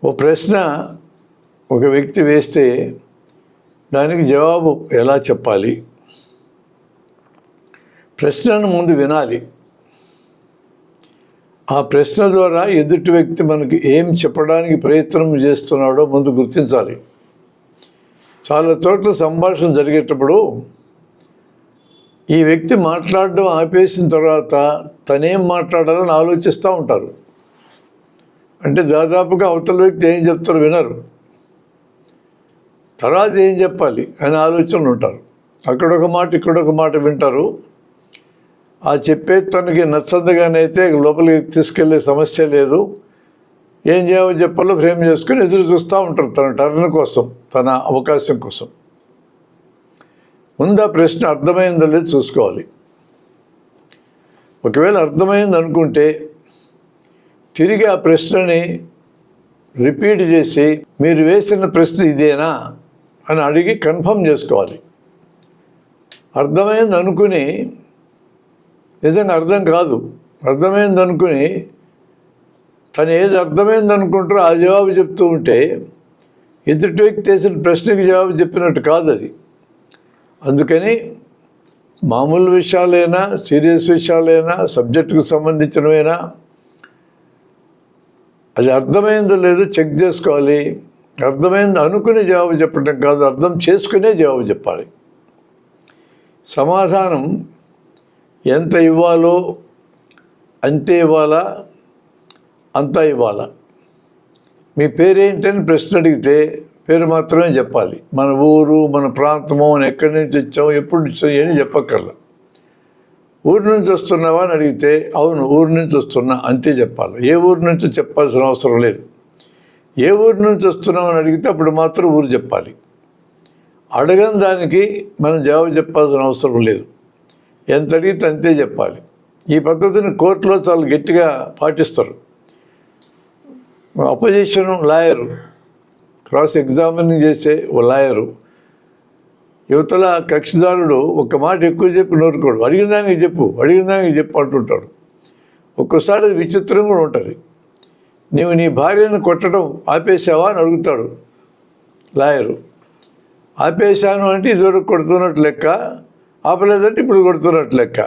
ఓ ప్రశ్న ఒక వ్యక్తి వేస్తే దానికి జవాబు ఎలా చెప్పాలి? ప్రశ్నను ముందు వినాలి. ఆ ప్రశ్న ద్వారా ఎదుటి వ్యక్తి మనకి ఏం చెప్పడానికి ప్రయత్నం చేస్తున్నాడో ముందు గుర్తించాలి. చాలా చోట్ల సంభాషణ జరిగేటప్పుడు ఈ వ్యక్తి మాట్లాడడం ఆపేసిన తర్వాత తనేం మాట్లాడాలని ఆలోచిస్తూ ఉంటారు. అంటే దాదాపుగా అవతల వ్యక్తి ఏం చెప్తారో వినరు, తర్వాత ఏం చెప్పాలి అని ఆలోచనలు ఉంటారు. అక్కడొక మాట ఇక్కడొక మాట వింటారు. ఆ చెప్పేది తనకి నచ్చదుగానైతే లోపలికి తీసుకెళ్లే సమస్య లేదు. ఏం చేయాలో చెప్పాలో ఫ్రేమ్ చేసుకుని ఎదురు చూస్తూ ఉంటారు తన టర్న్ కోసం, తన అవకాశం కోసం. ముందు ఆ ప్రశ్న అర్థమైందో లేదో చూసుకోవాలి. ఒకవేళ అర్థమైంది అనుకుంటే తిరిగి ఆ ప్రశ్నని రిపీట్ చేసి మీరు వేసిన ప్రశ్న ఇదేనా అని అడిగి కన్ఫర్మ్ చేసుకోవాలి. అర్థమైంది అనుకుని నిజంగా అర్థం కాదు, అర్థమైంది అనుకుని తను ఏది అర్థమైంది అనుకుంటారో ఆ జవాబు చెప్తూ ఉంటే ఎదుటి వ్యక్తి చేసిన ప్రశ్నకి జవాబు చెప్పినట్టు కాదు అది. అందుకని మామూలు విషయాలైనా, సీరియస్ విషయాలైనా, సబ్జెక్టుకు సంబంధించినవైనా అది అర్థమైందో లేదో చెక్ చేసుకోవాలి. అర్థమైంది అనుకుని జవాబు చెప్పడం కాదు, అర్థం చేసుకునే జవాబు చెప్పాలి. సమాధానం ఎంత ఇవ్వాలో అంతే ఇవ్వాలా, అంతా ఇవ్వాలా. మీ పేరేంటని ప్రశ్న అడిగితే పేరు మాత్రమే చెప్పాలి. మన ఊరు, మన ప్రాంతము, మనం ఎక్కడి నుంచి వచ్చాము, ఎప్పుడు వచ్చాము అని చెప్పక్కర్లా. ఊరి నుంచి వస్తున్నావా అని అడిగితే అవును ఊరి నుంచి వస్తున్నా అంతే చెప్పాలి. ఏ ఊరి నుంచి చెప్పాల్సిన అవసరం లేదు. ఏ ఊరి నుంచి వస్తున్నావు అని అడిగితే అప్పుడు మాత్రం ఊరు చెప్పాలి. అడగని దానికి మనం జవాబు చెప్పాల్సిన అవసరం లేదు. ఎంత అడిగితే అంతే చెప్పాలి. ఈ పద్ధతిని కోర్టులో చాలా గట్టిగా పాటిస్తారు. అపోజిషన్ లాయరు, క్రాస్ ఎగ్జామినింగ్ చేసే ఓ లాయరు యువతల కక్షిదారుడు ఒక మాట ఎక్కువ చెప్పి నోరుకోడు. అడిగిన దానికి చెప్పు అంటుంటాడు. ఒక్కోసారి అది విచిత్రం కూడా ఉంటుంది. నీవు నీ భార్యను కొట్టడం ఆపేసావా అని అడుగుతాడు లాయరు. ఆపేశాను అంటే ఇదివరకు కొడుతున్నట్టు లెక్క, ఆపలేదంటే ఇప్పుడు కొడుతున్నట్టు లెక్క.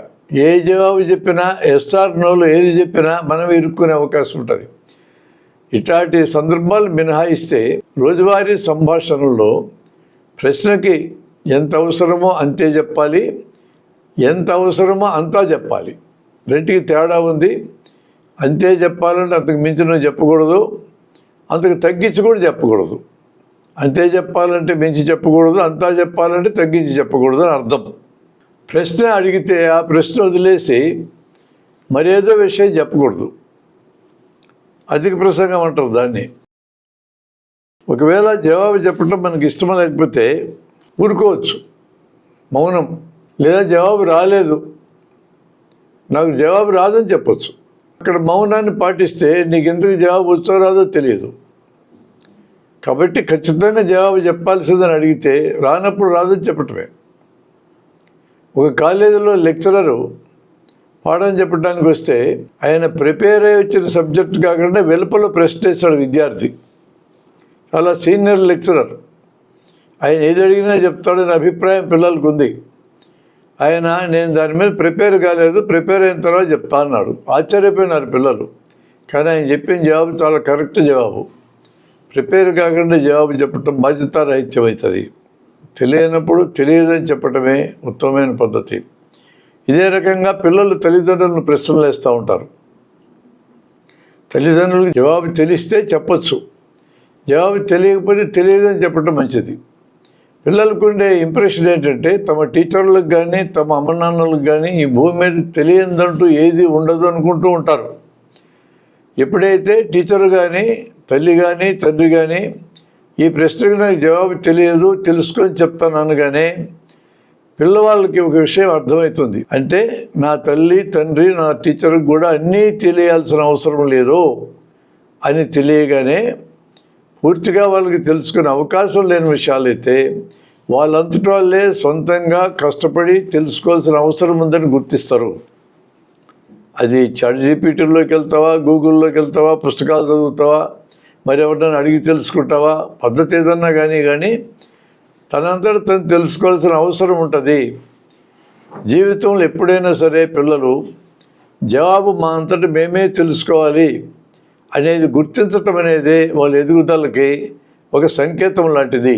ఏ జవాబు చెప్పినా ఎస్ఆర్ నోలో ఏది చెప్పినా మనం ఇరుక్కునే అవకాశం ఉంటుంది. ఇట్లాంటి సందర్భాలు మినహాయిస్తే రోజువారీ సంభాషణలో ప్రశ్నకి ఎంత అవసరమో అంతే చెప్పాలి, ఎంత అవసరమో అంతా చెప్పాలి. రెంటికి తేడా ఉంది. అంతే చెప్పాలంటే అంతకు మించిన చెప్పకూడదు, అంతకు తగ్గించి కూడా చెప్పకూడదు. అంతే చెప్పాలంటే మించి చెప్పకూడదు, అంతా చెప్పాలంటే తగ్గించి చెప్పకూడదు అని అర్థం. ప్రశ్న అడిగితే ఆ ప్రశ్న వదిలేసి మరేదో విషయం చెప్పకూడదు. అధిక ప్రసంగం అంటారు దాన్ని. ఒకవేళ జవాబు చెప్పడం మనకి ఇష్టం లేకపోతే ఊరుకోవచ్చు, మౌనం. లేదా జవాబు రాలేదు, నాకు జవాబు రాదని చెప్పచ్చు. అక్కడ మౌనాన్ని పాటిస్తే నీకు ఎందుకు జవాబు వచ్చో రాదో తెలియదు. కాబట్టి ఖచ్చితంగా జవాబు చెప్పాల్సిందని అడిగితే రానప్పుడు రాదని చెప్పటమే. ఒక కాలేజీలో లెక్చరరు పాఠం చెప్పడానికి వస్తే ఆయన ప్రిపేర్ అయ్యి వచ్చిన సబ్జెక్టు కాకుండా వెలుపల ప్రశ్న వేశాడు విద్యార్థి. చాలా సీనియర్ లెక్చరర్. ఆయన ఏది అడిగినా చెప్తాడని అభిప్రాయం పిల్లలకు ఉంది. ఆయన నేను దాని మీద ప్రిపేర్ కాలేదు, ప్రిపేర్ అయిన తర్వాత చెప్తా అన్నాడు. ఆశ్చర్యపోయినారు పిల్లలు. కానీ ఆయన చెప్పిన జవాబు చాలా కరెక్ట్ జవాబు. ప్రిపేర్ కాకుండా జవాబు చెప్పటం బాధ్యతారాహిత్యం అవుతుంది. తెలియనప్పుడు తెలియదని చెప్పటమే ఉత్తమమైన పద్ధతి. ఇదే రకంగా పిల్లలు తల్లిదండ్రులను ప్రశ్నలు వేస్తూ ఉంటారు. తల్లిదండ్రులకు జవాబు తెలిస్తే చెప్పచ్చు, జవాబు తెలియకపోతే తెలియదని చెప్పడం మంచిది. పిల్లలకు ఉండే ఇంప్రెషన్ ఏంటంటే తమ టీచర్లకు కానీ తమ అమ్మ నాన్నలకు కానీ ఈ భూమి మీద తెలియదంటూ ఏది ఉండదు అనుకుంటూ ఉంటారు. ఎప్పుడైతే టీచరు కానీ తల్లి కానీ తండ్రి కానీ ఈ ప్రశ్నకు నాకు జవాబు తెలియదు తెలుసుకొని చెప్తాను అనగానే పిల్లవాళ్ళకి ఒక విషయం అర్థమవుతుంది. అంటే నా తల్లి తండ్రి నా టీచర్కి కూడా అన్నీ తెలియాల్సిన అవసరం లేదు అని తెలియగానే పూర్తిగా వాళ్ళకి తెలుసుకునే అవకాశం లేని విషయాలైతే వాళ్ళంతటి వాళ్ళే సొంతంగా కష్టపడి తెలుసుకోవాల్సిన అవసరం ఉందని గుర్తిస్తారు. అది చాట్ జీపీటీలోకి వెళ్తావా, గూగుల్లోకి వెళ్తావా, పుస్తకాలు చదువుతావా, మరి ఎవరినైనా అడిగి తెలుసుకుంటావా? పద్ధతి ఏదన్నా కానీ తనంతట తను తెలుసుకోవాల్సిన అవసరం ఉంటుంది. జీవితంలో ఎప్పుడైనా సరే పిల్లలు జవాబు మా అంతటా మేమే తెలుసుకోవాలి అనేది గుర్తించటం అనేది వాళ్ళ ఎదుగుదలకి ఒక సంకేతం లాంటిది.